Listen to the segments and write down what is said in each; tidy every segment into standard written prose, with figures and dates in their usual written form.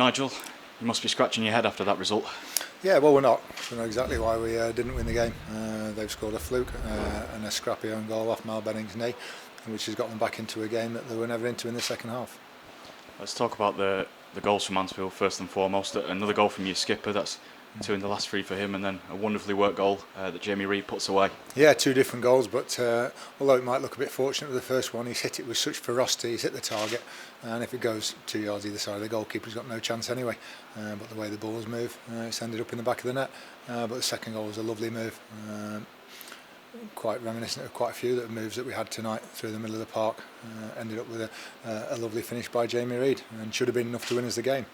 Nigel, you must be scratching your head after that result. Yeah, well, we're not. We know exactly why we didn't win the game. They've scored a fluke and a scrappy own goal off Mal Benning's knee, which has got them back into a game that they were never into in the second half. Let's talk about the goals from Mansfield first and foremost. Another goal from your skipper, that's 2 in the last 3 for him, and then a wonderfully worked goal that Jamie Reid puts away. Yeah, 2 different goals, but although it might look a bit fortunate with the first one, he's hit it with such ferocity, he's hit the target, and if it goes 2 yards either side of the goalkeeper's got no chance anyway. But the way the balls move, it's ended up in the back of the net. But the second goal was a lovely move, quite reminiscent of quite a few moves that we had tonight through the middle of the park. Ended up with a lovely finish by Jamie Reid, and should have been enough to win us the game.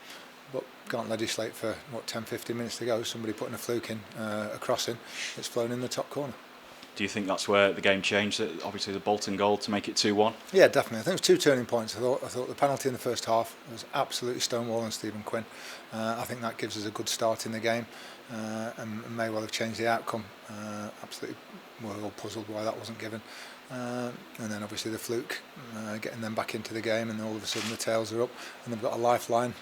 But can't legislate for 10-15 minutes to go, somebody putting a fluke in, a crossing that's flown in the top corner. Do you think that's where the game changed? Obviously the Bolton goal to make it 2-1. Yeah, definitely. I think it was 2 turning points. I thought the penalty in the first half was absolutely stonewalling Stephen Quinn. I think that gives us a good start in the game, and may well have changed the outcome. Absolutely, we're all puzzled why that wasn't given. And then obviously the fluke, getting them back into the game, and all of a sudden the tails are up and they've got a lifeline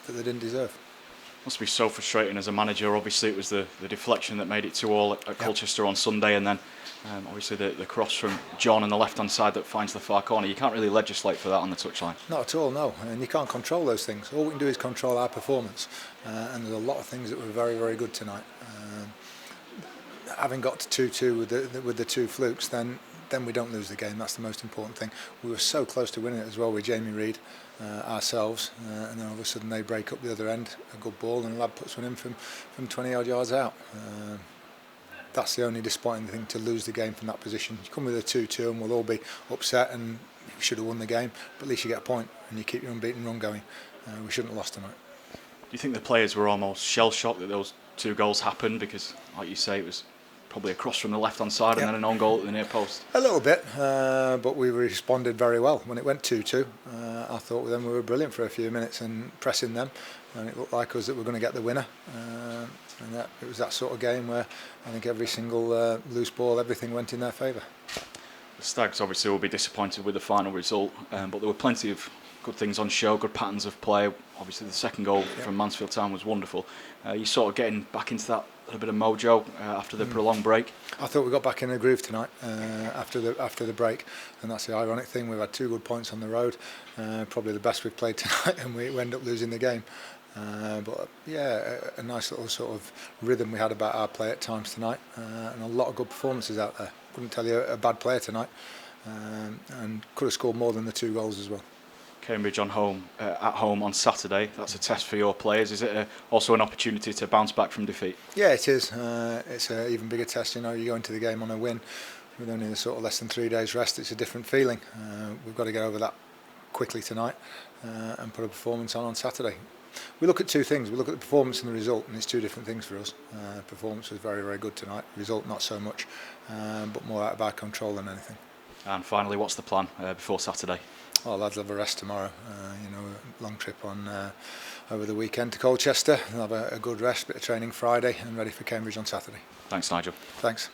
that they didn't deserve. Must be so frustrating as a manager. Obviously it was the deflection that made it 2-2 at Colchester on Sunday, and then obviously the cross from John on the left hand side that finds the far corner. You can't really legislate for that on the touchline. Not at all, no, and you can't control those things. All we can do is control our performance, and there's a lot of things that were very, very good tonight. Having got to 2-2 with the 2 flukes, then we don't lose the game. That's the most important thing. We were so close to winning it as well with Jamie Reid ourselves, and then all of a sudden they break up the other end, a good ball, and a lad puts one in from 20 odd yards out. That's the only disappointing thing, to lose the game from that position. You come with a 2-2 and we'll all be upset and you should have won the game, but at least you get a point and you keep your unbeaten run going. We shouldn't have lost tonight. Do you think the players were almost shell-shocked that those 2 goals happened? Because, like you say, it was probably a cross from the left-hand side and then an own goal at the near post. A little bit, but we responded very well. When it went 2-2, I thought with them we were brilliant for a few minutes and pressing them, and it looked like us that we're going to get the winner. And it was that sort of game where I think every single loose ball, everything went in their favour. The Stags obviously will be disappointed with the final result, but there were plenty of good things on show, good patterns of play. Obviously the second goal from Mansfield Town was wonderful. You sort of getting back into that little bit of mojo after the prolonged break. I thought we got back in a groove tonight after the break, and that's the ironic thing. We've had 2 good points on the road, probably the best we've played tonight, and we end up losing the game. But yeah, a nice little sort of rhythm we had about our play at times tonight, and a lot of good performances out there. Couldn't tell you a bad player tonight, and could have scored more than the 2 goals as well. Cambridge at home on Saturday. That's a test for your players. Is it also an opportunity to bounce back from defeat? Yeah, it is. It's an even bigger test. You know, you go into the game on a win with only the sort of less than 3 days rest. It's a different feeling. We've got to get over that quickly tonight and put a performance on Saturday. We look at 2 things. We look at the performance and the result, and it's 2 different things for us. Performance was very, very good tonight. Result not so much, but more out of our control than anything. And finally, what's the plan before Saturday? Well, lads will have a rest tomorrow. Long trip on over the weekend to Colchester. They'll have a good rest, bit of training Friday, and ready for Cambridge on Saturday. Thanks, Nigel. Thanks.